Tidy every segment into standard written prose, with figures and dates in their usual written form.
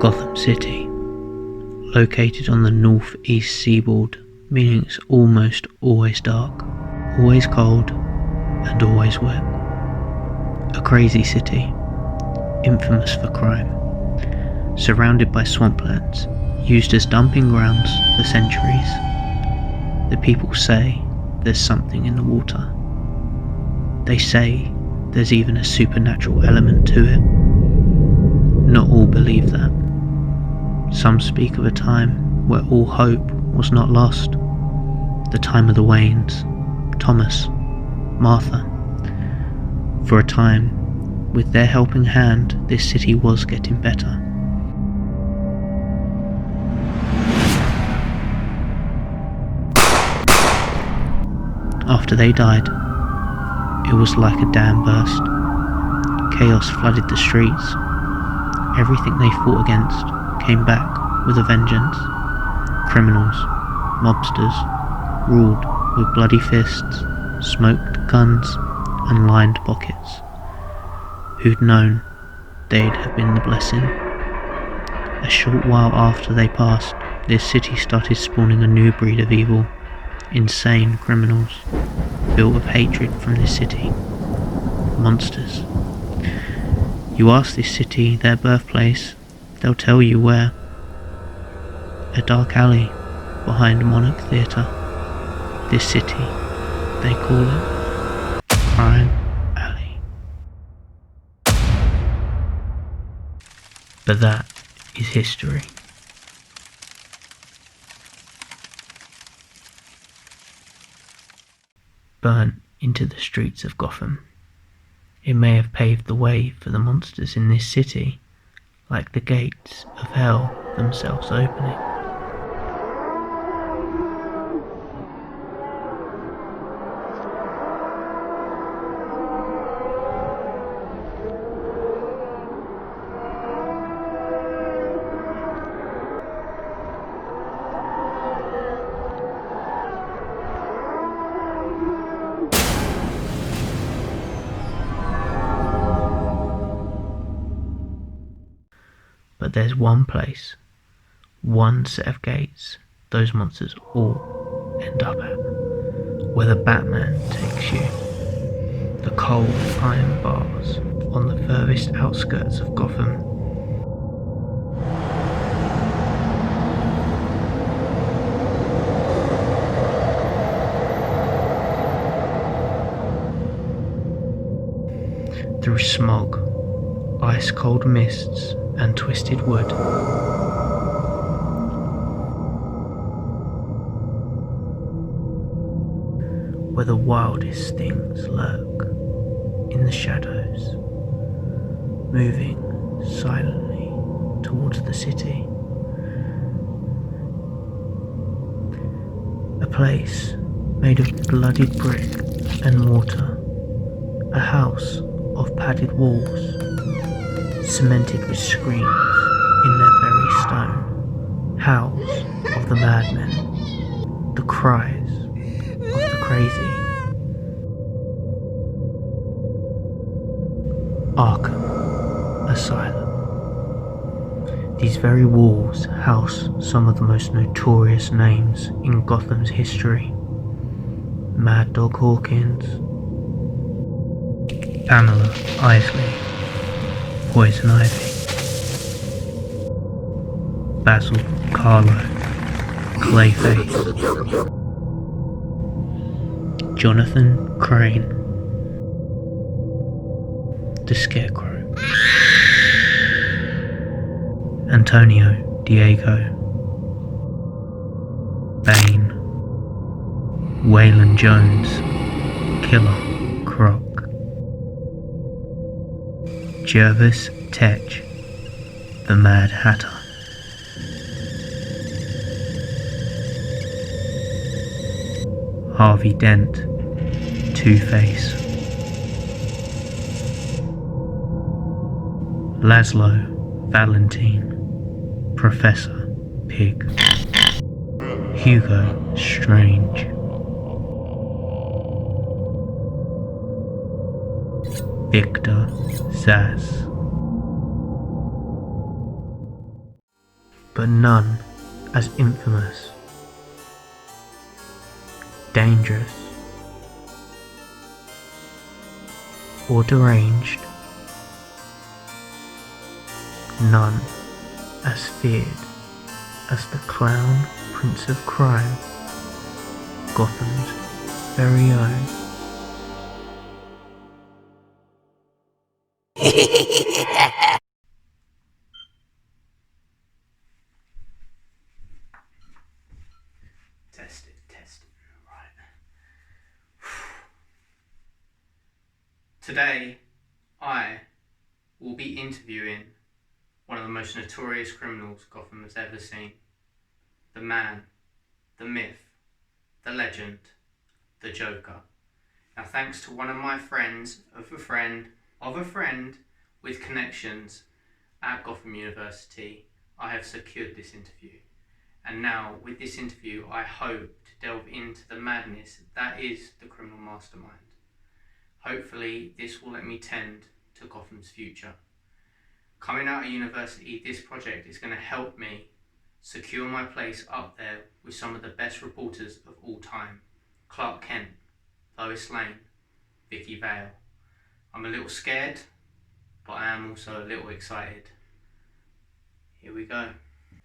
Gotham City, located on the northeast seaboard, meaning it's almost always dark, always cold, and always wet. A crazy city, infamous for crime, surrounded by swamplands, used as dumping grounds for centuries. The people say there's something in the water. They say there's even a supernatural element to it. Not all believe that. Some speak of a time where all hope was not lost. The time of the Waynes, Thomas, Martha. For a time, with their helping hand, this city was getting better. After they died, it was like a dam burst. Chaos flooded the streets. Everything they fought against came back with a vengeance. Criminals, mobsters, ruled with bloody fists, smoked guns, and lined pockets. Who'd known they'd have been the blessing? A short while after they passed, this city started spawning a new breed of evil. Insane criminals, built of hatred from this city. Monsters. You ask this city their birthplace, they'll tell you where. A dark alley behind Monarch Theatre. This city, they call it Crime Alley. But that is history. Burnt into the streets of Gotham. It may have paved the way for the monsters in this city, like the gates of hell themselves opening. But there's one place, one set of gates those monsters all end up at, where the Batman takes you. The cold iron bars on the furthest outskirts of Gotham. Through smog, ice-cold mists, and twisted wood. Where the wildest things lurk in the shadows, moving silently towards the city. A place made of bloodied brick and mortar, a house of padded walls, cemented with screams in their very stone, howls of the madmen, the cries of the crazy. Arkham Asylum. These very walls house some of the most notorious names in Gotham's history. Mad Dog Hawkins, Pamela Isley, Poison Ivy, Basil Carlo, Clayface, Jonathan Crane, the Scarecrow, Antonio Diego, Bane, Waylon Jones, Killer Croc, Jervis Tetch, the Mad Hatter, Harvey Dent, Two-Face, Laszlo Valentine, Professor Pig, Hugo Strange, Victor Zsasz. but none as infamous, dangerous, or deranged, none as feared as the Clown Prince of Crime, Gotham's very own. Tested, right. Today, I will be interviewing one of the most notorious criminals Gotham has ever seen. The man, the myth, the legend, the Joker. Now, thanks to one of my friends of a friend of a friend with connections at Gotham University, I have secured this interview. And now, with this interview, I hope to delve into the madness that is the criminal mastermind. Hopefully, this will let me tend to Gotham's future. Coming out of university, this project is going to help me secure my place up there with some of the best reporters of all time. Clark Kent, Lois Lane, Vicky Vale. I'm a little scared, but I am also a little excited. Here we go.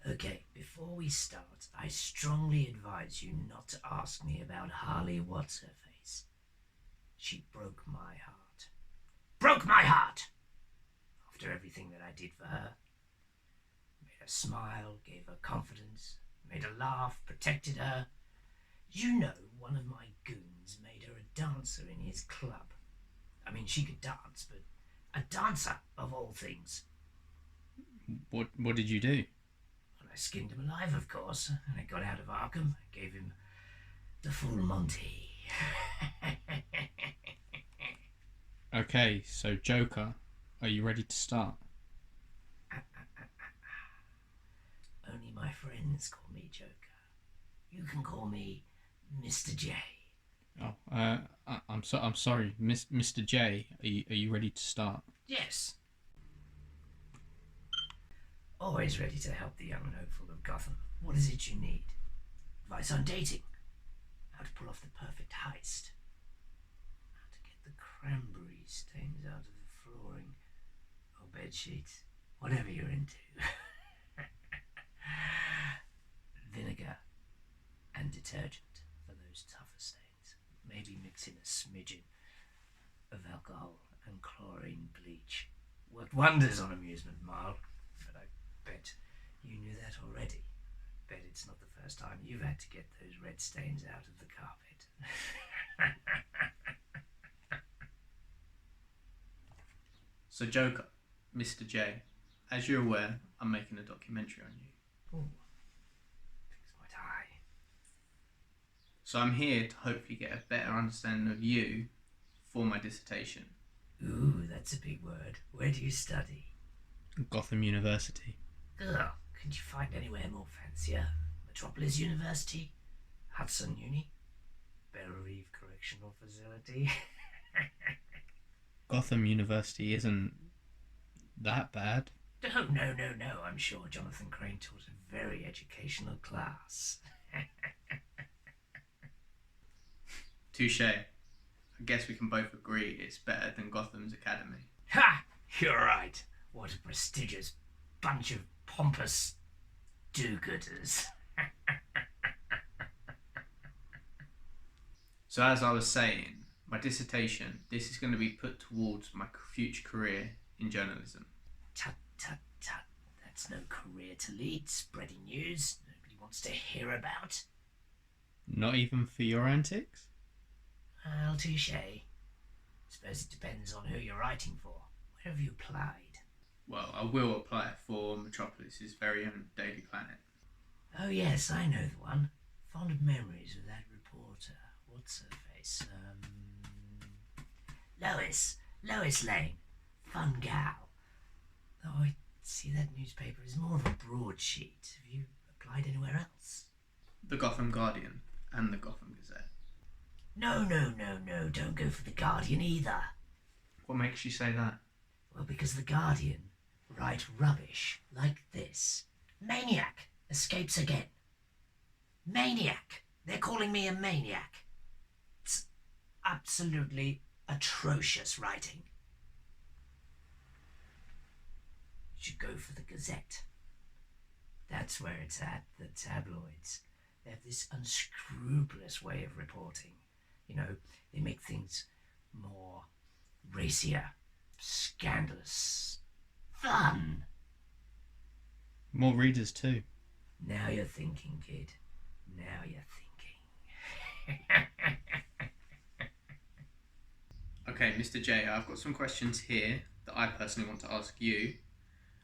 Okay, before we start, I strongly advise you not to ask me about Harley What's-Her-Face. She broke my heart. Broke my heart! After everything that I did for her. Made her smile, gave her confidence, made her laugh, protected her. You know, one of my goons made her a dancer in his club. I mean, she could dance, but a dancer, of all things. What did you do? Well, I skinned him alive, of course, and I got out of Arkham. I gave him the full Monty. Okay, so Joker, are you ready to start? Only my friends call me Joker. You can call me Mr. J. Oh, I'm sorry, Mr. J. Are you ready to start? Yes. Always ready to help the young and hopeful of Gotham. What is it you need? Advice on dating. How to pull off the perfect heist. How to get the cranberry stains out of the flooring or bed sheets. Whatever you're into. Vinegar and detergent for those tougher stains. Maybe mix in a smidgen of alcohol and chlorine bleach. Worked wonders on amusement, Marl. But I bet you knew that already. I bet it's not the first time you've had to get those red stains out of the carpet. So Joker, Mr. J, as you're aware, I'm making a documentary on you. Ooh. Fix my tie. So I'm here to hopefully get a better understanding of you for my dissertation. Ooh, that's a big word. Where do you study? Gotham University. Ugh, could you find anywhere more fancier? Metropolis University? Hudson Uni? Belle Reve Correctional Facility? Gotham University isn't that bad. Oh, no. I'm sure Jonathan Crane taught a very educational class. Touche. I guess we can both agree it's better than Gotham's Academy. Ha! You're right. What a prestigious bunch of pompous do-gooders. So as I was saying, my dissertation, this is going to be put towards my future career in journalism. Tut. That's no career to lead. Spreading news nobody wants to hear about. Not even for your antics? Well, touche. Suppose it depends on who you're writing for. Where have you applied? Well, I will apply for Metropolis's very own Daily Planet. Oh yes, I know the one. Fond of memories of that reporter. What's her face? Lois Lane. Fun gal. Oh, I see that newspaper is more of a broadsheet. Have you applied anywhere else? The Gotham Guardian and the Gotham Gazette. No, don't go for the Guardian either. What makes you say that? Well, because the Guardian write rubbish like this. Maniac escapes again. Maniac. They're calling me a maniac. It's absolutely atrocious writing. You should go for the Gazette. That's where it's at, the tabloids. They have this unscrupulous way of reporting. You know, they make things more racier, scandalous, fun. More readers too. Now you're thinking, kid. Now you're thinking. Okay, Mr. J, I've got some questions here that I personally want to ask you,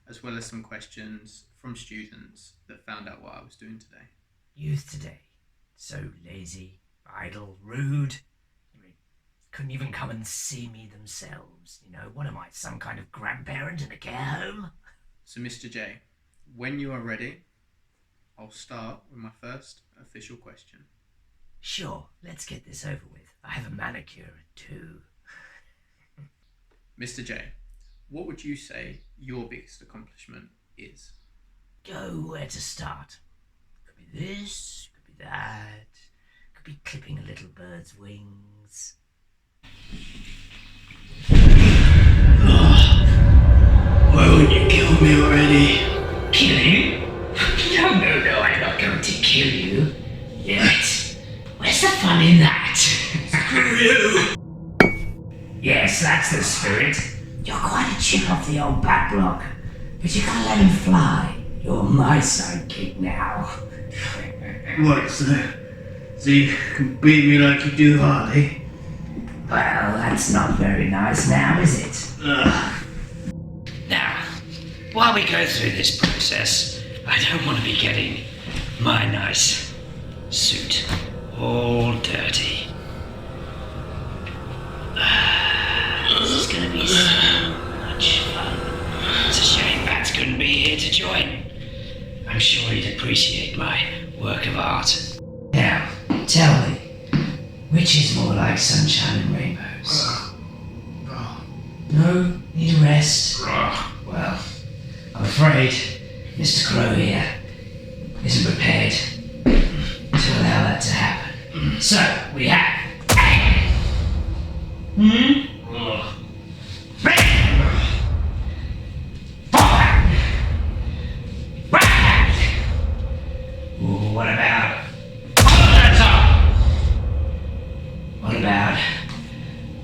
as well as some questions from students that found out what I was doing today. Youth today. So lazy, idle, rude. Couldn't even come and see me themselves. You know, what am I, some kind of grandparent in a care home? So, Mr. J, when you are ready, I'll start with my first official question. Sure, let's get this over with. I have a manicure too. Mr. J, what would you say your biggest accomplishment is? Go where to start. Could be this, could be that, could be clipping a little bird's wings. Why wouldn't you kill me already? Kill you? No, I'm not going to kill you. Yet. Where's the fun in that? Screw you! Yes, that's the spirit. You're quite a chip off the old back block. But you can't let him fly. You're my sidekick now. What, so you can beat me like you do Harley? Well, that's not very nice now, is it? Ugh. Now, while we go through this process, I don't want to be getting my nice suit all dirty. This is going to be so much fun. It's a shame Bats couldn't be here to join. I'm sure he'd appreciate my work of art. Now, tell me, which is more like sunshine and rainbows? No? Need a rest? Well, I'm afraid Mr. Crow here isn't prepared to allow that to happen. So, we have... What about... What about...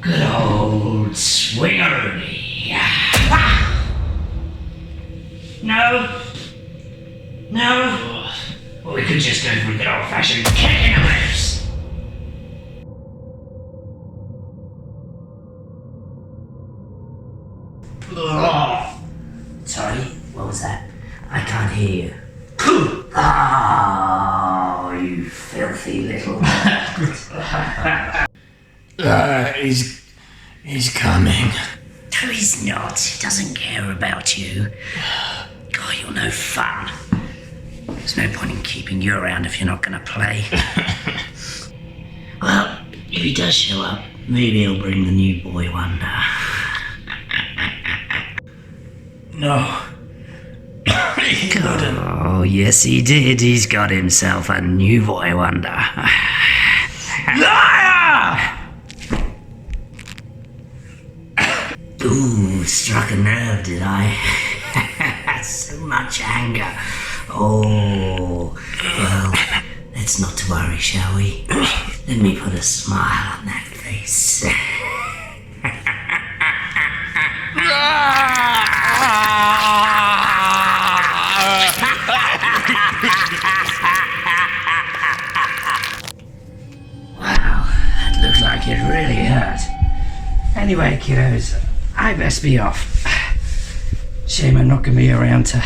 good old swingaroonie? No? No? Well, we could just go for a good old-fashioned kick in the ribs. Sorry, what was that? I can't hear you. Oh, you filthy little... He's coming. No, he's not. He doesn't care about you. God, you're no fun. There's no point in keeping you around if you're not going to play. Well, if he does show up, maybe he'll bring the new boy wonder. No. He couldn't. Oh, yes he did. He's got himself a new boy wonder. Liar! Ooh, struck a nerve, did I? So much anger. Oh, well, let's not to worry, shall we? Let me put a smile on that face. Wow, that looked like it really hurt. Anyway, kiddos, I best be off. Shame I'm not going to be around to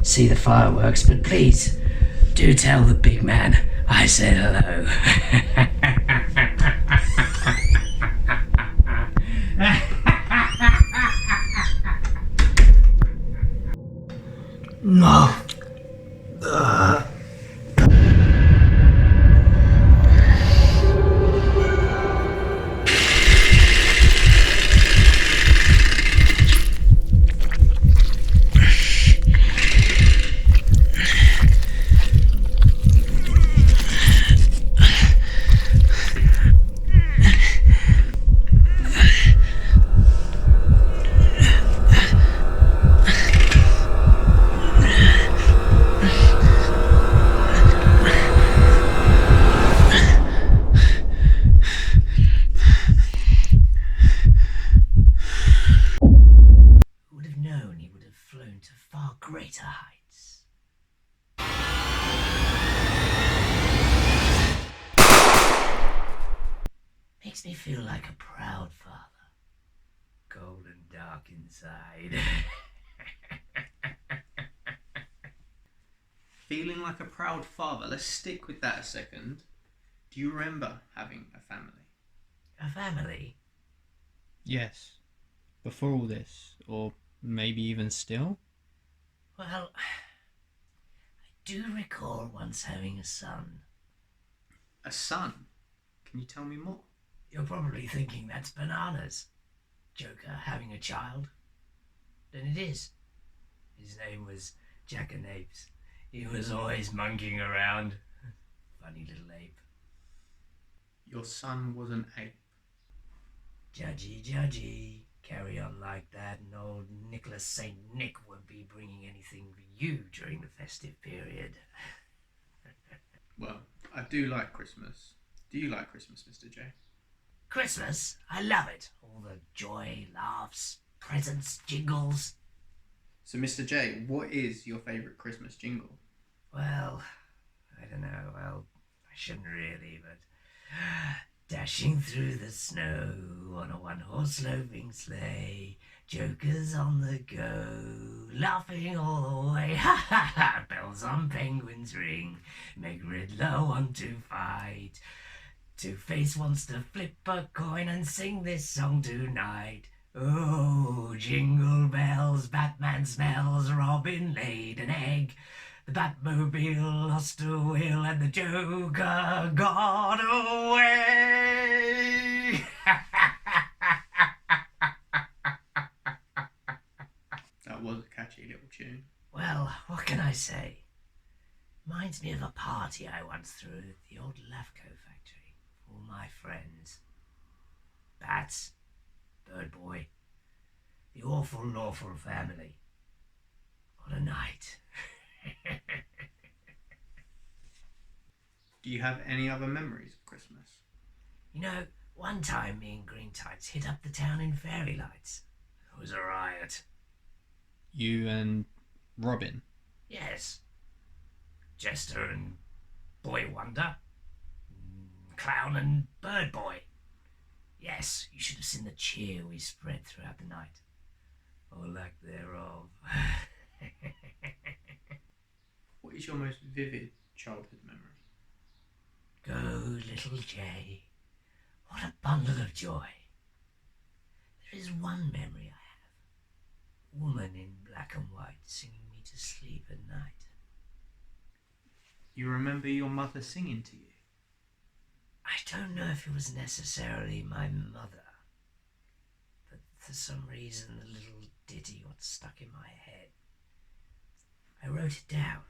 see the fireworks, but please do tell the big man I said hello. No. makes me feel like a proud father. Cold and dark inside. Feeling like a proud father. Let's stick with that a second. Do you remember having a family? A family? Yes. Before all this, or maybe even still? Well, I do recall once having a son. A son? Can you tell me more? You're probably thinking that's bananas. Joker having a child. Then it is. His name was Jackanapes. He was always monkeying around. Funny little ape. Your son was an ape. Judgy, judgy. Carry on like that and old Nicholas St. Nick won't be bringing anything for you during the festive period. Well, I do like Christmas. Do you like Christmas, Mr. J? Christmas? I love it. All the joy, laughs, presents, jingles. So, Mr. J, what is your favourite Christmas jingle? Well, I don't know. Well, I shouldn't really, but... Dashing through the snow on a one-horse sloping sleigh, Joker's on the go, laughing all the way. Ha ha ha! Bells on penguins ring, make Riddler want to fight. Two-Face wants to flip a coin and sing this song tonight. Oh, jingle bells, Batman smells, Robin laid an egg. The Batmobile lost a wheel and the Joker got away. That was a catchy little tune. Well, what can I say? Reminds me of a party I once threw at the old Lavco factory with all my friends. Bats, Bird Boy, the awful lawful family. What a night. Do you have any other memories of Christmas? You know, one time me and Green Tights hit up the town in fairy lights. It was a riot. You and Robin? Yes. Jester and Boy Wonder. Clown and Bird Boy. Yes, you should have seen the cheer we spread throughout the night. Or lack thereof. What is your most vivid childhood memory? Go, little Jay. What a bundle of joy. There is one memory I have. Woman in black and white singing me to sleep at night. You remember your mother singing to you? I don't know if it was necessarily my mother, but for some reason the little ditty got stuck in my head. I wrote it down.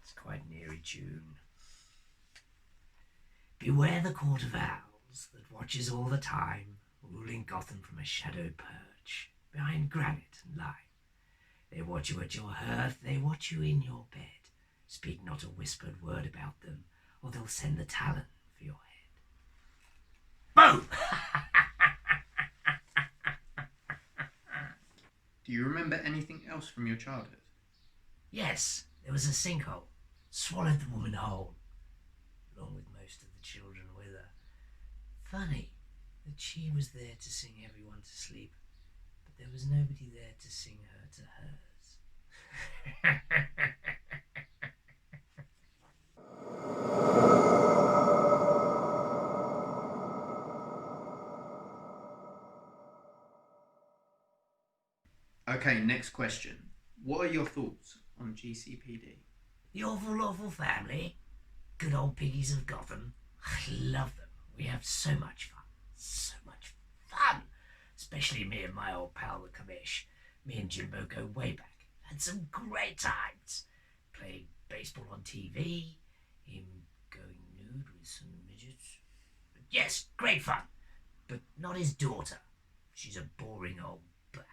It's quite an eerie tune. Beware the court of owls that watches all the time, ruling Gotham from a shadowed perch, behind granite and lime. They watch you at your hearth, they watch you in your bed. Speak not a whispered word about them, or they'll send the talon for your head. Boom! Do you remember anything else from your childhood? Yes, there was a sinkhole. Swallowed the woman whole, along with most of the children with her. Funny that she was there to sing everyone to sleep, but there was nobody there to sing her to hers. Okay, next question. What are your thoughts on GCPD? The awful, awful family. Good old piggies of Gotham. I love them. We have so much fun. So much fun. Especially me and my old pal, the commish. Me and Jimbo go way back. Had some great times. Playing baseball on TV. Him going nude with some midgets. But yes, great fun. But not his daughter. She's a boring old brat.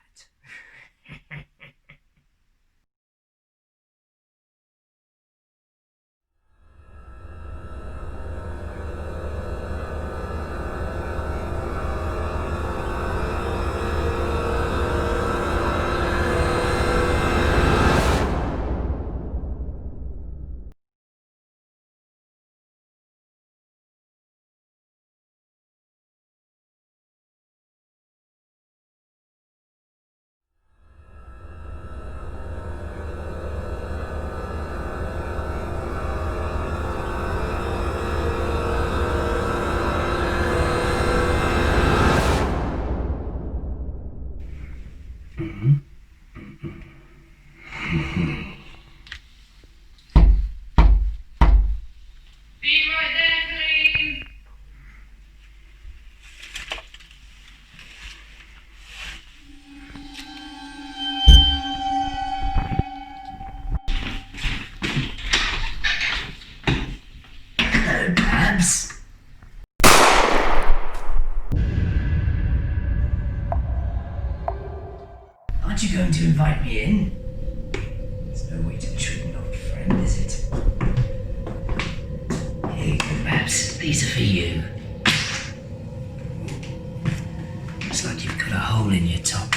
Babs? Aren't you going to invite me in? There's no way to treat an old friend, is it? Here you go, Babs. These are for you. Looks like you've got a hole in your top.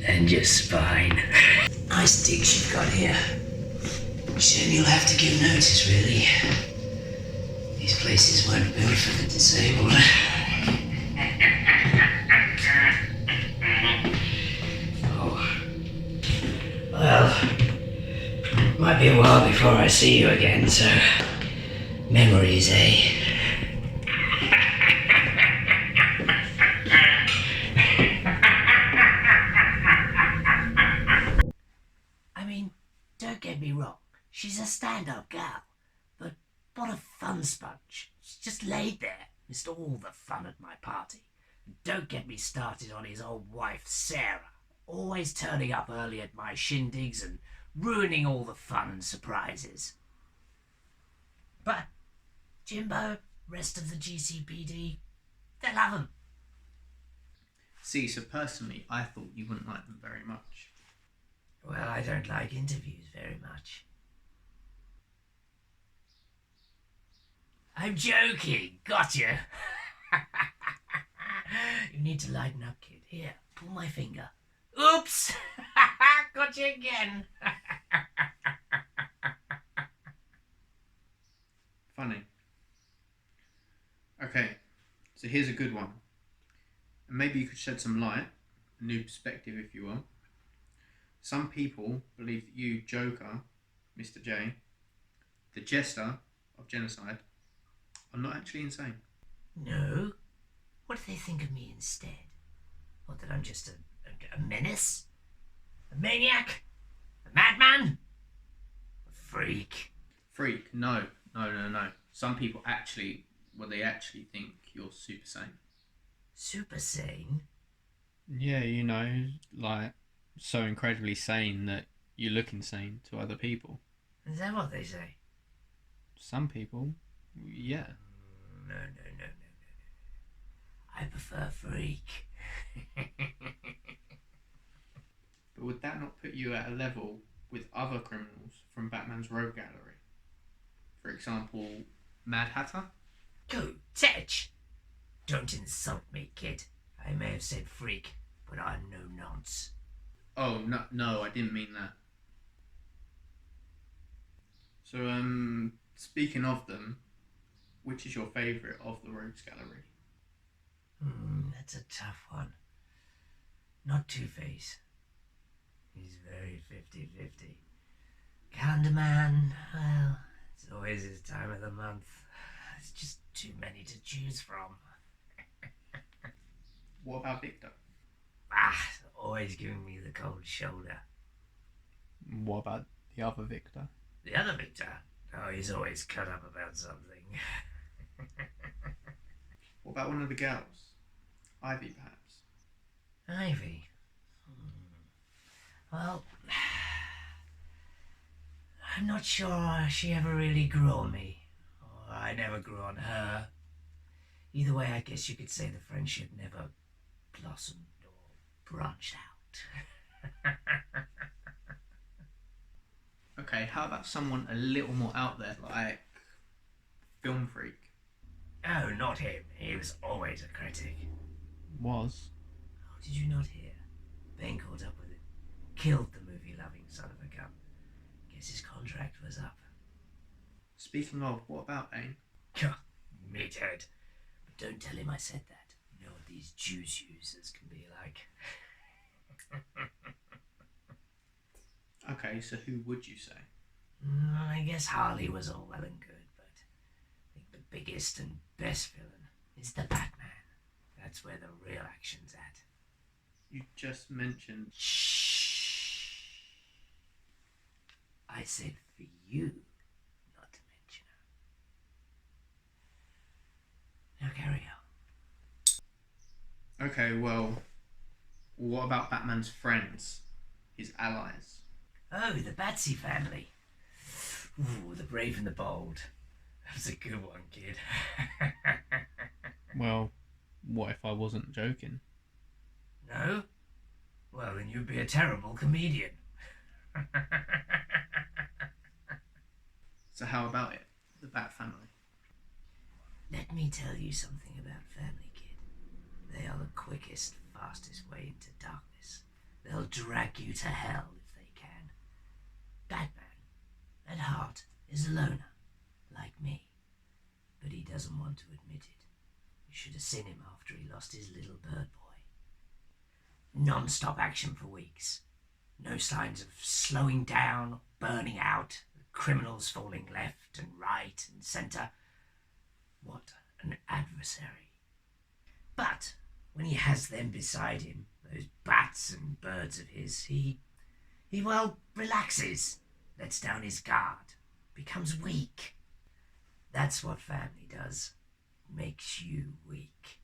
And your spine. Nice digs you've got here. Shame you'll have to give notice, really. These places weren't built for the disabled. Oh. Well, might be a while before I see you again, so... Memories, eh? I mean, don't get me wrong. She's a stand-up gal. But what a fun sponge. She just laid there, missed all the fun at my party. Don't get me started on his old wife, Sarah. Always turning up early at my shindigs and ruining all the fun and surprises. But Jimbo, rest of the GCPD, they love him. See, so personally, I thought you wouldn't like them very much. Well, I don't like interviews very much. I'm joking. Gotcha. You need to lighten up, kid. Here, pull my finger. Oops! Gotcha again. Funny. Okay, so here's a good one. And maybe you could shed some light, a new perspective if you will. Some people believe that you, Joker, Mr. J, the jester of genocide, are not actually insane. No? What do they think of me instead? What, that I'm just a menace? A maniac? A madman? A freak? Freak? No. Some people actually, they actually think you're super sane. Super sane? Yeah, you know, like, so incredibly sane that you look insane to other people. Is that what they say? Some people, yeah. No. I prefer freak. But would that not put you at a level with other criminals from Batman's Rogue Gallery? For example, Mad Hatter? Go, Tetch! Don't insult me, kid. I may have said freak, but I'm no nonce. Oh, no, I didn't mean that. So, speaking of them, which is your favourite of the Rogues Gallery? That's a tough one. Not Two-Face. He's very 50-50. Candyman, well, it's always his time of the month. There's just too many to choose from. What about Victor? Always giving me the cold shoulder. What about the other Victor? The other Victor? Oh, he's always cut up about something. What about one of the girls? Ivy, perhaps? Ivy? Well, I'm not sure she ever really grew on me. Or I never grew on her. Either way, I guess you could say the friendship never blossomed or branched out. Okay, how about someone a little more out there, like Film Freak? Oh, not him. He was always a critic. Was? Oh, did you not hear? Ben caught up with him. Killed the movie-loving son of a gun. Guess his contract was up. Speaking of, what about Bane? Meathead. But don't tell him I said that. You know what these juice users can be like. Okay, so who would you say? I guess Harley was all well and good, but I think the biggest and best villain is the Batman. That's where the real action's at. You just mentioned... Shh. I said for you not to mention her. Now carry on. Okay, well, what about Batman's friends? His allies? Oh, the Batsy family. Ooh, the brave and the bold. That was a good one, kid. Well, what if I wasn't joking? No? Well, then you'd be a terrible comedian. So how about it? The Bat Family. Let me tell you something about family, kid. They are the quickest, fastest way into darkness. They'll drag you to hell if they can. Batman, at heart, is a loner, like me. But he doesn't want to admit it. You should have seen him after he lost his little bird boy. Non-stop action for weeks. No signs of slowing down, burning out, criminals falling left and right and centre. What an adversary. But when he has them beside him, those bats and birds of his, he relaxes, lets down his guard, becomes weak. That's what family does. It makes you weak.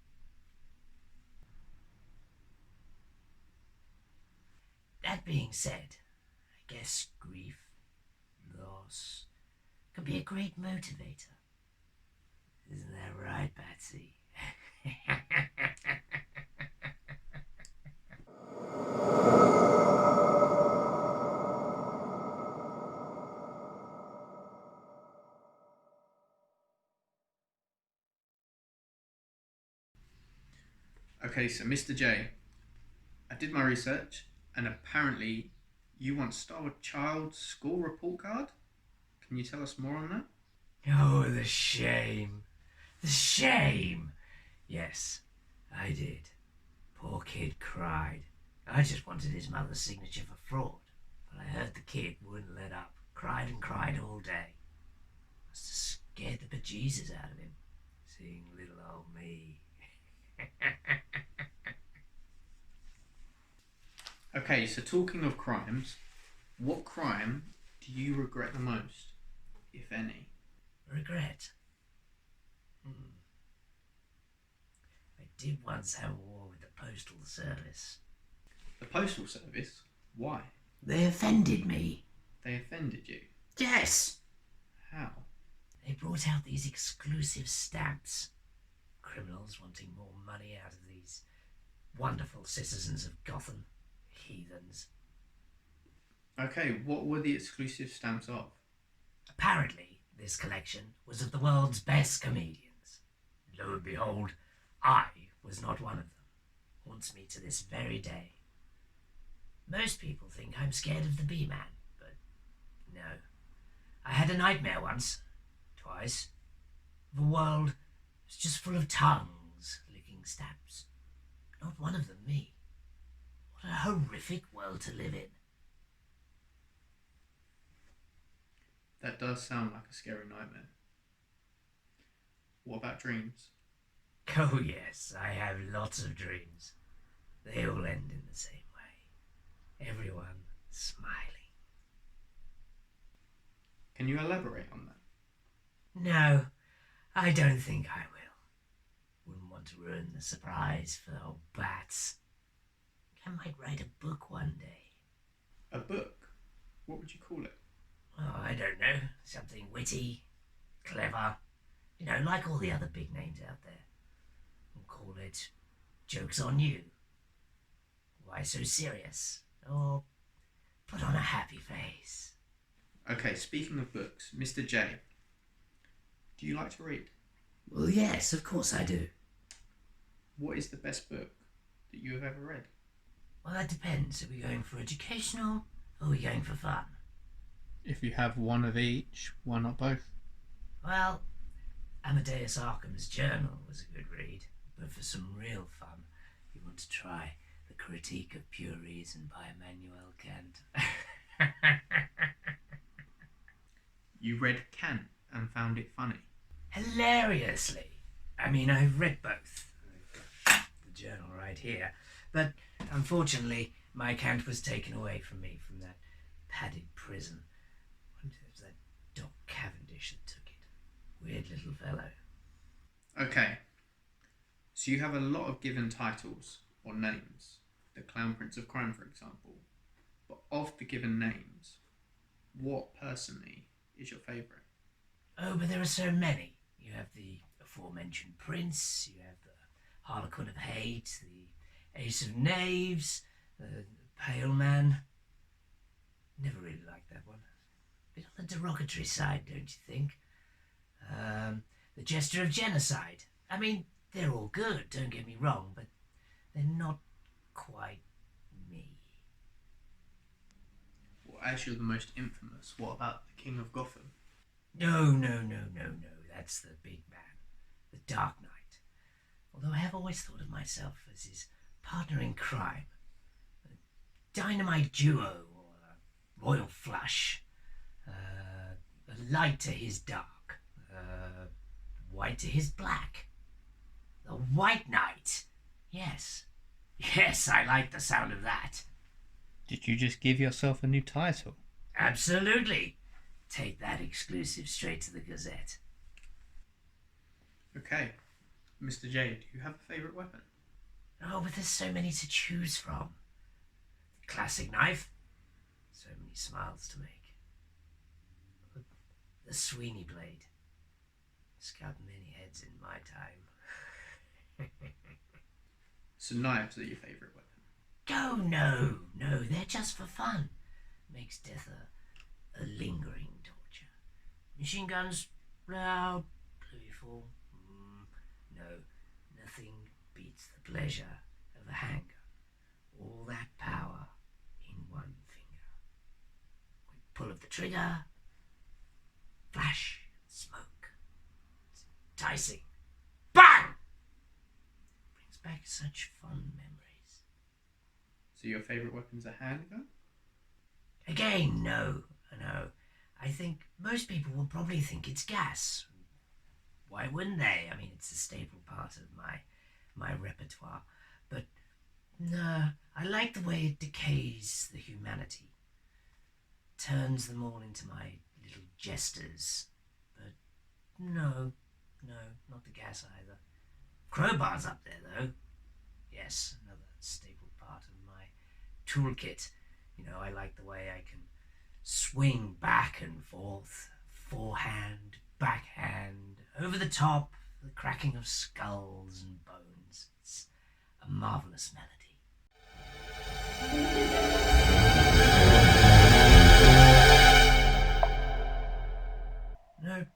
That being said, I guess grief, loss, can be a great motivator. Isn't that right, Patsy? Okay, so Mr. J, I did my research, and apparently you once stole a child's school report card? Can you tell us more on that? Oh, the shame. The shame. Yes, I did. Poor kid cried. I just wanted his mother's signature for fraud, but I heard the kid wouldn't let up. Cried and cried all day. Must have scared the bejesus out of him, seeing little old me. Okay, so talking of crimes, what crime do you regret the most, if any? Regret? I did once have a war with the Postal Service. The Postal Service? Why? They offended me. They offended you? Yes! How? They brought out these exclusive stamps. Criminals wanting more money out of these wonderful citizens of Gotham. Heathens. Okay, what were the exclusive stamps of? Apparently, this collection was of the world's best comedians. Lo and behold, I was not one of them. Haunts me to this very day. Most people think I'm scared of the Bee-Man, but no. I had a nightmare once, twice, of a world that's just full of tongues licking stamps. Not one of them me. What a horrific world to live in. That does sound like a scary nightmare. What about dreams? Oh yes, I have lots of dreams. They all end in the same way. Everyone smiling. Can you elaborate on that? No, I don't think I will. Wouldn't want to ruin the surprise for the old bats. I might write a book one day. A book? What would you call it? Oh, I don't know. Something witty, clever. You know, like all the other big names out there. We'll call it Joke's on You. Why so serious? Or put on a happy face. Okay, speaking of books, Mr. J, do you like to read? Well, yes, of course I do. What is the best book that you have ever read? Well, that depends. Are we going for educational or are we going for fun? If you have one of each, why not both? Well, Amadeus Arkham's Journal was a good read, but for some real fun, you want to try The Critique of Pure Reason by Immanuel Kant. You read Kant and found it funny. Hilariously. I mean, I've read both. I've got the journal right here. But unfortunately, my Kant was taken away from me from that padded prison. I wonder if it was that Doc Cavendish that took it. Weird little fellow. Okay, so you have a lot of given titles or names. The Clown Prince of Crime, for example. But of the given names, what personally is your favourite? Oh, but there are so many. You have the aforementioned Prince, you have the Harlequin of Hate, the Ace of Knaves, the Pale Man. Never really liked that one. Bit on the derogatory side, don't you think? The Jester of Genocide. I mean, they're all good, don't get me wrong, but they're not quite me. Well, as you're the most infamous, what about the King of Gotham? No. That's the big man, the Dark Knight. Although I have always thought of myself as his partner in crime. A dynamite duo or a royal flush. A light to his dark. White to his black. The White Knight. Yes, I like the sound of that. Did you just give yourself a new title? Absolutely. Take that exclusive straight to the Gazette. Okay, Mr. J, do you have a favourite weapon? Oh, but there's so many to choose from. The classic knife. So many smiles to make. The Sweeney blade. Scalped many heads in my time. So knives are your favourite weapon? Oh, no, they're just for fun. Makes death a lingering torture. Machine guns, loud, playful. No, nothing beats the pleasure of a handgun. All that power in one finger. Quick pull of the trigger, flash, smoke. It's enticing. Bang! Brings back such fond memories. So your favourite weapon's a handgun? Again, no. I think most people will probably think it's gas. Why wouldn't they? I mean, it's a staple part of my repertoire. But no, I like the way it decays the humanity. Turns them all into my little jesters. But no, not the gas either. Crowbar's up there, though. Yes, another staple part of my toolkit. I like the way I can swing back and forth, forehand, backhand, over the top, the cracking of skulls and bones. It's a marvellous melody. No,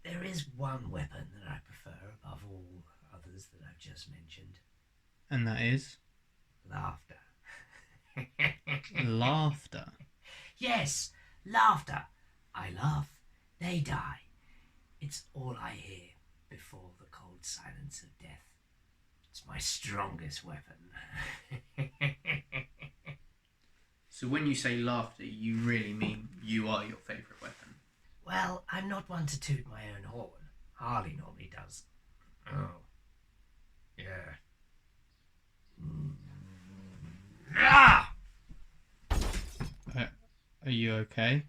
there is one weapon that I prefer above all others that I've just mentioned. And that is? Laughter. Laughter? Yes, laughter. I laugh, they die. It's all I hear before the cold silence of death. It's my strongest weapon. So when you say laughter, you really mean you are your favourite weapon? Well, I'm not one to toot my own horn. Harley normally does. Oh. Yeah. Ah! Are you okay?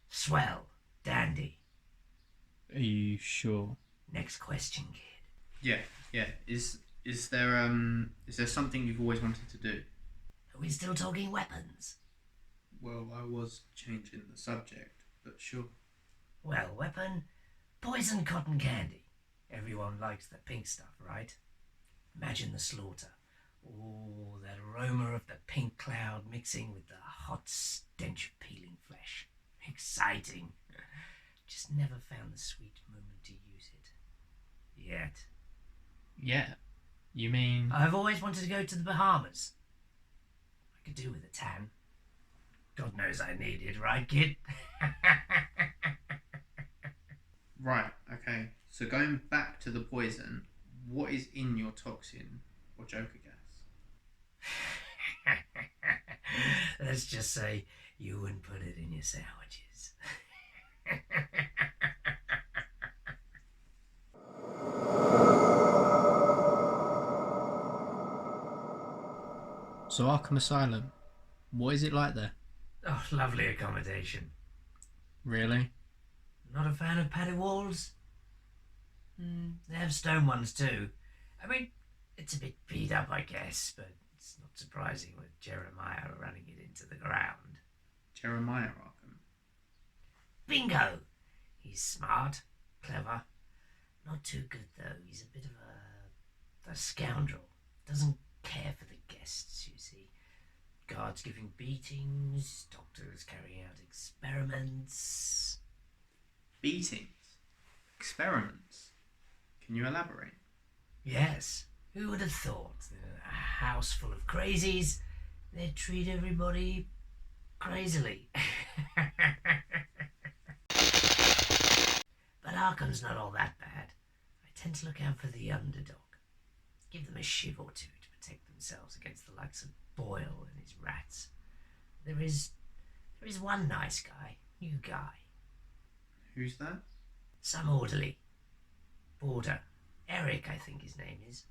Swell. Dandy. Are you sure? Next question, kid. Yeah. Is there something you've always wanted to do? Are we still talking weapons? Well, I was changing the subject, but sure. Well, weapon, poison cotton candy. Everyone likes the pink stuff, right? Imagine the slaughter. Oh, that aroma of the pink cloud mixing with the hot stench of peeling flesh. Exciting. Just never found the sweet moment to use it. Yet. Yeah. You mean... I've always wanted to go to the Bahamas. I could do with a tan. God knows I need it, right, kid? Right, okay. So going back to the poison, what is in your toxin or Joker gas? Let's just say you wouldn't put it in your sandwiches. So Arkham Asylum, what is it like there? Oh, lovely accommodation. Really? Not a fan of padded walls? They have stone ones too. I mean, it's a bit beat up, I guess, but it's not surprising with Jeremiah running it into the ground. Jeremiah Arkham. Bingo! He's smart, clever. Not too good, though. He's a bit of a scoundrel. Doesn't care for the guests, you see. Guards giving beatings, doctors carrying out experiments. Beatings? Experiments? Can you elaborate? Yes, who would have thought? A house full of crazies, they'd treat everybody crazily. But Arkham's not all that bad. I tend to look out for the underdog. Give them a shiv or two to protect themselves against the likes of Boyle and his rats. There is one nice guy, new guy. Who's that? Some orderly. Boarder. Eric, I think his name is.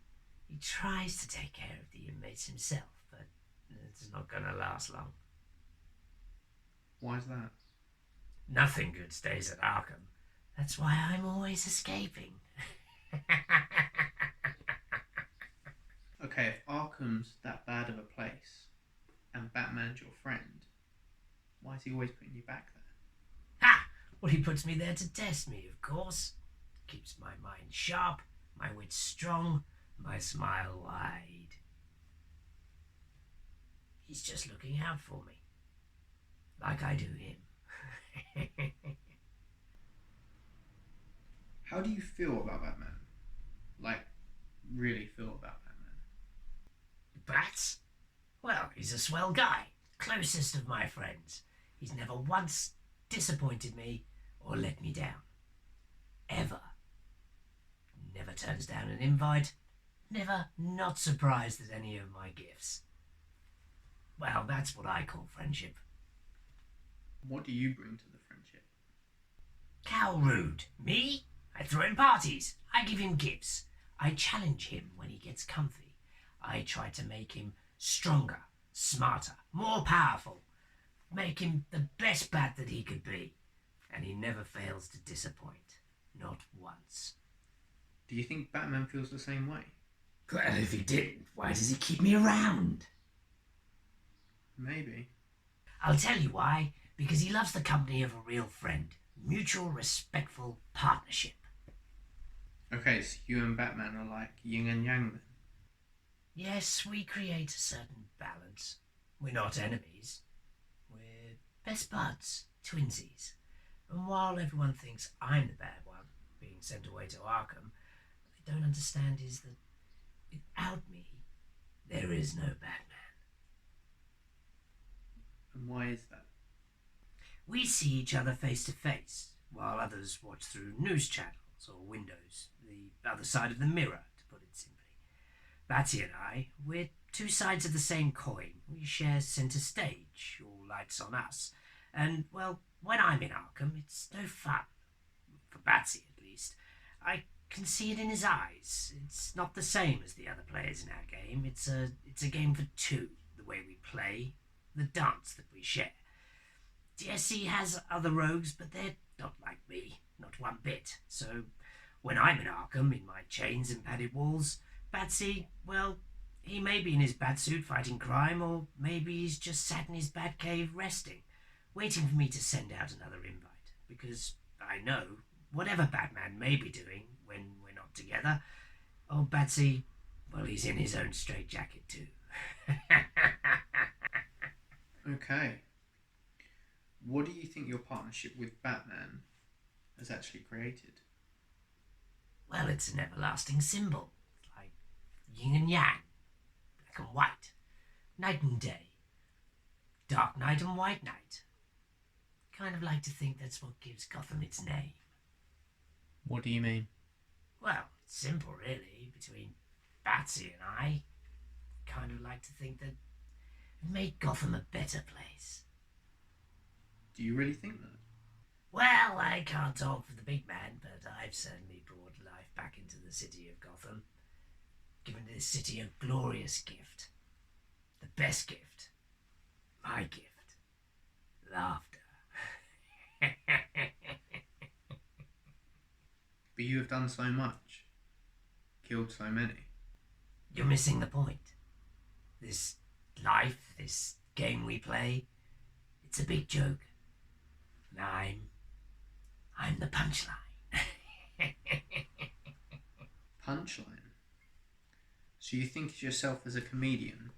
He tries to take care of the inmates himself, but it's not going to last long. Why is that? Nothing good stays at Arkham. That's why I'm always escaping. Okay, if Arkham's that bad of a place, and Batman's your friend, why is he always putting you back there? Ha! Well, he puts me there to test me, of course. Keeps my mind sharp, my wit strong, my smile wide. He's just looking out for me. Like I do him. How do you feel about Batman? Like, really feel about Batman? Bats? Well, he's a swell guy. Closest of my friends. He's never once disappointed me or let me down. Ever. Never turns down an invite. Never not surprised at any of my gifts. Well, that's what I call friendship. What do you bring to the friendship? How rude. Me? I throw him parties. I give him gifts. I challenge him when he gets comfy. I try to make him stronger, smarter, more powerful. Make him the best bat that he could be. And he never fails to disappoint. Not once. Do you think Batman feels the same way? Well, if he didn't, why does he keep me around? Maybe. I'll tell you why. Because he loves the company of a real friend. Mutual, respectful partnership. Okay, so you and Batman are like yin and yang then? Yes, we create a certain balance. We're not enemies. We're best buds, twinsies. And while everyone thinks I'm the bad one, being sent away to Arkham, what they don't understand is that without me, there is no Batman. And why is that? We see each other face to face, while others watch through news channels or windows, the other side of the mirror, to put it simply. Batsy and I, we're two sides of the same coin. We share centre stage, all lights on us. And, well, when I'm in Arkham, it's no fun. For Batsy, at least. I can see it in his eyes. It's not the same as the other players in our game. It's a game for two, the way we play, the dance that we share. Yes, he has other rogues, but they're not like me, not one bit. So, when I'm in Arkham, in my chains and padded walls, Batsy, well, he may be in his batsuit fighting crime, or maybe he's just sat in his Batcave resting, waiting for me to send out another invite, because I know, whatever Batman may be doing when we're not together, old Batsy, well, he's in his own straitjacket too. Okay. What do you think your partnership with Batman has actually created? Well, it's an everlasting symbol, like yin and yang, black and white, night and day, dark night and white night. Kind of like to think that's what gives Gotham its name. What do you mean? Well, it's simple really, between Batsy and I. Kind of like to think that it made Gotham a better place. Do you really think that? Well, I can't talk for the big man, but I've certainly brought life back into the city of Gotham. Given this city a glorious gift. The best gift. My gift. Laughter. But you have done so much. Killed so many. You're missing the point. This life, this game we play, it's a big joke. And I'm the punchline. Punchline? So you think of yourself as a comedian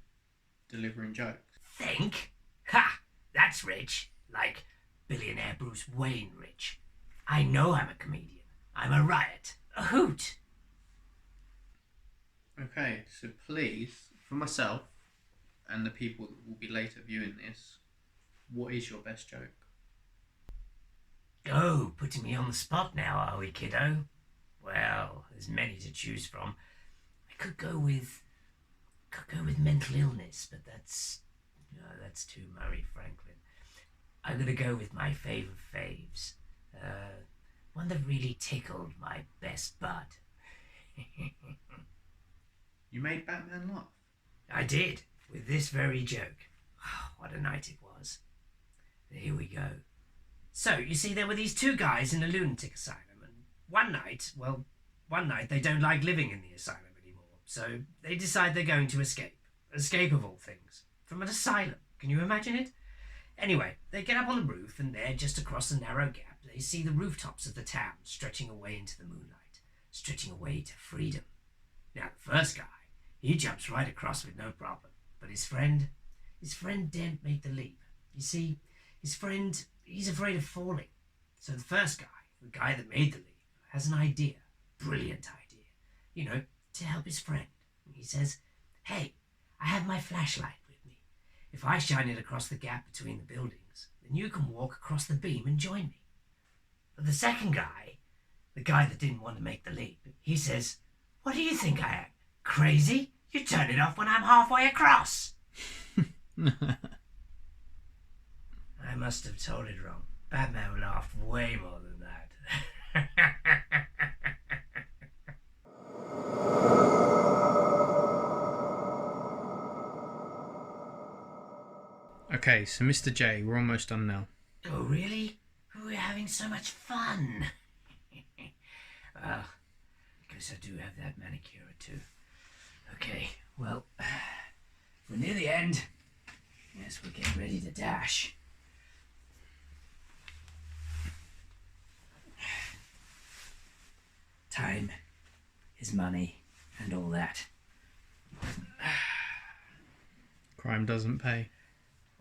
delivering jokes? Think? Ha! That's rich. Like billionaire Bruce Wayne rich. I know I'm a comedian. I'm a riot. A hoot. Okay, so please, for myself and the people that will be later viewing this, what is your best joke? Oh, putting me on the spot now, are we, kiddo? Well, there's many to choose from. I could go with mental illness, but that's too Murray Franklin. I'm gonna go with my favourite faves. One that really tickled my best bud. You made Batman laugh. I did, with this very joke. What a night it was. Here we go. So, you see, there were these two guys in a lunatic asylum, and one night they don't like living in the asylum anymore, so they decide they're going to escape. Escape of all things. From an asylum. Can you imagine it? Anyway, they get up on the roof, and there, just across the narrow gap, they see the rooftops of the town stretching away into the moonlight, stretching away to freedom. Now, the first guy, he jumps right across with no problem, but his friend daren't make the leap. You see, his friend, he's afraid of falling. So the first guy, the guy that made the leap, has an idea, brilliant idea, to help his friend. And he says, "Hey, I have my flashlight with me. If I shine it across the gap between the buildings, then you can walk across the beam and join me." But the second guy, the guy that didn't want to make the leap, he says, "What do you think I am? Crazy? You turn it off when I'm halfway across." I must have told it wrong. Batman laughed way more than that. Okay, so Mr. J, we're almost done now. Oh, really? We're having so much fun. Well, I guess I do have that manicure too. Okay, well, we're near the end. Yes, we'll get ready to dash. Time is money and all that. Crime doesn't pay.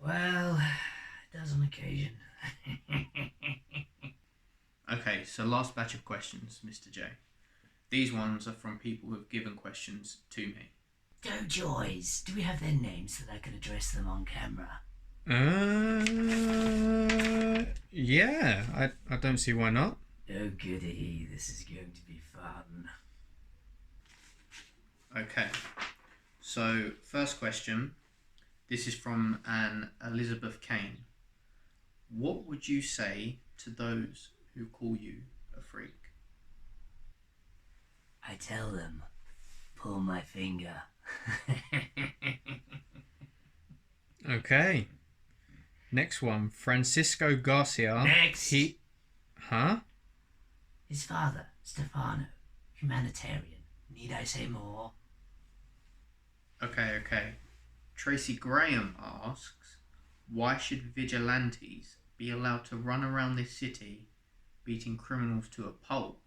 Well, it does on occasion. Okay, so last batch of questions, Mr. J. These ones are from people who have given questions to me. Go Joys. Do we have their names so that I can address them on camera? Yeah, I don't see why not. Oh goody, this is going to be fun. Okay, so first question. This is from an Elizabeth Kane. What would you say to those who call you a freak? I tell them, pull my finger. Okay. Next one, Francisco Garcia. Next. Huh? His father, Stefano, humanitarian. Need I say more? Okay. Tracy Graham asks, why should vigilantes be allowed to run around this city beating criminals to a pulp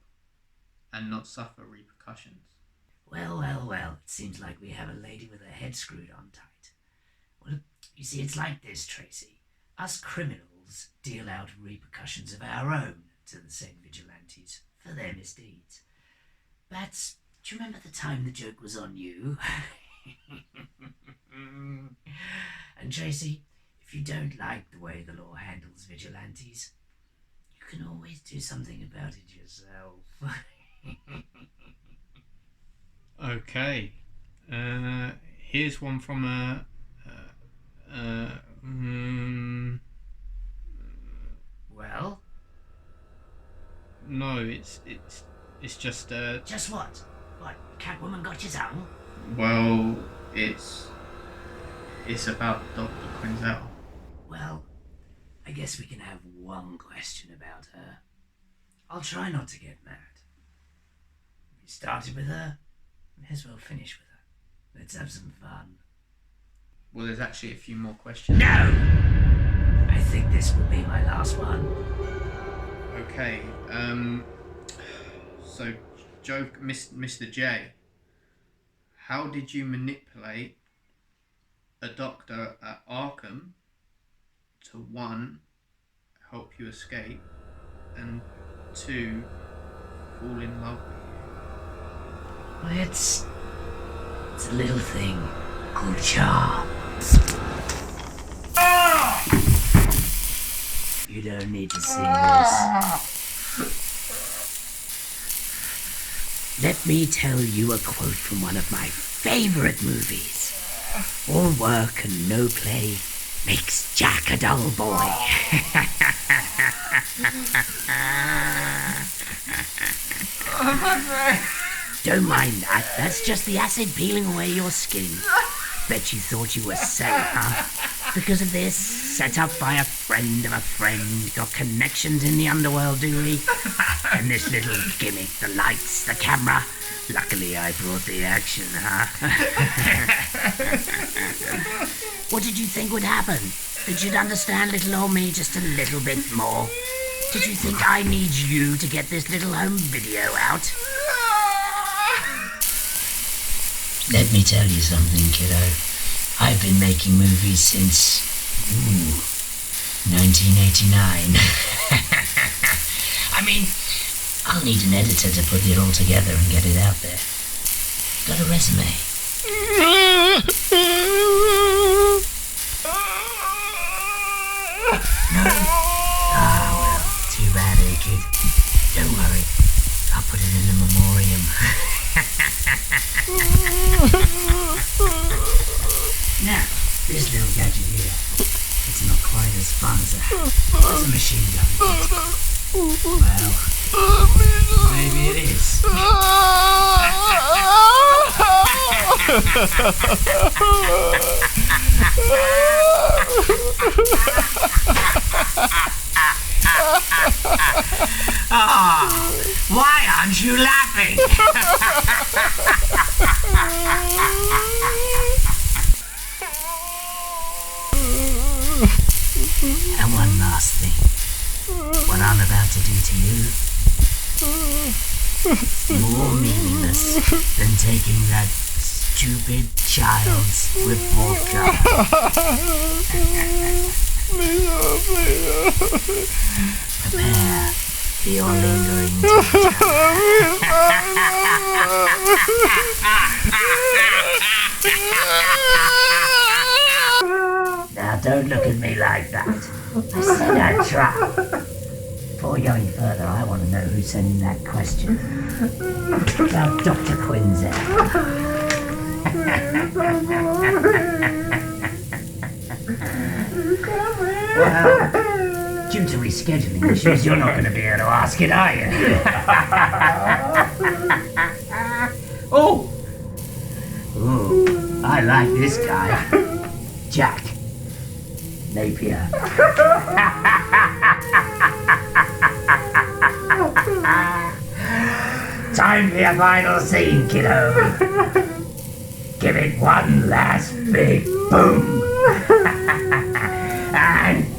and not suffer repercussions? Well, it seems like we have a lady with her head screwed on tight. Well, you see, it's like this, Tracy. Us criminals deal out repercussions of our own to the same vigilantes for their misdeeds. Bats, do you remember the time the joke was on you? And Tracy, if you don't like the way the law handles vigilantes, you can always do something about it yourself. Okay. Here's one from Well? No, it's just Just what? What, Catwoman got your tongue? well, it's about Dr. Quinzel. Well, I guess we can have one question about her. I'll try not to get mad. We started with her, may as well finish with her. Let's have some fun. Well, there's actually a few more questions. No! I think this will be my last one. Okay. So, Mr. J, how did you manipulate a doctor at Arkham to, one, help you escape, and two, fall in love with you? Well, it's a little thing called charm. You don't need to see this. Let me tell you a quote from one of my favorite movies. All work and no play makes Jack a dull boy. Don't mind that. That's just the acid peeling away your skin. Bet you thought you were safe, huh? Because of this, set up by a friend of a friend. Got connections in the underworld, do we? And this little gimmick, the lights, the camera. Luckily I brought the action, huh? What did you think would happen? That you'd understand little old me just a little bit more? Did you think I need you to get this little home video out? Let me tell you something, kiddo. I've been making movies since 1989. I mean, I'll need an editor to put it all together and get it out there. Got a resume? No? Ah, well, too bad, kid. Don't worry. I'll put it in a memoriam. Now, this little gadget here, it's not quite as fun as a machine gun. Well, maybe it is. Why aren't you laughing? And one last thing. What I'm about to do to you is more meaningless than taking that stupid child's with vodka. Prepare for your lingering Now don't look at me like that. I said I'd try. Before we go any further, I want to know who sent in that question about Dr. Quinzel. Well, due to rescheduling issues, you're not going to be able to ask it, are you? Oh! Ooh, I like this guy. Jack Napier. Time for your final scene, kiddo. Give it one last big boom. And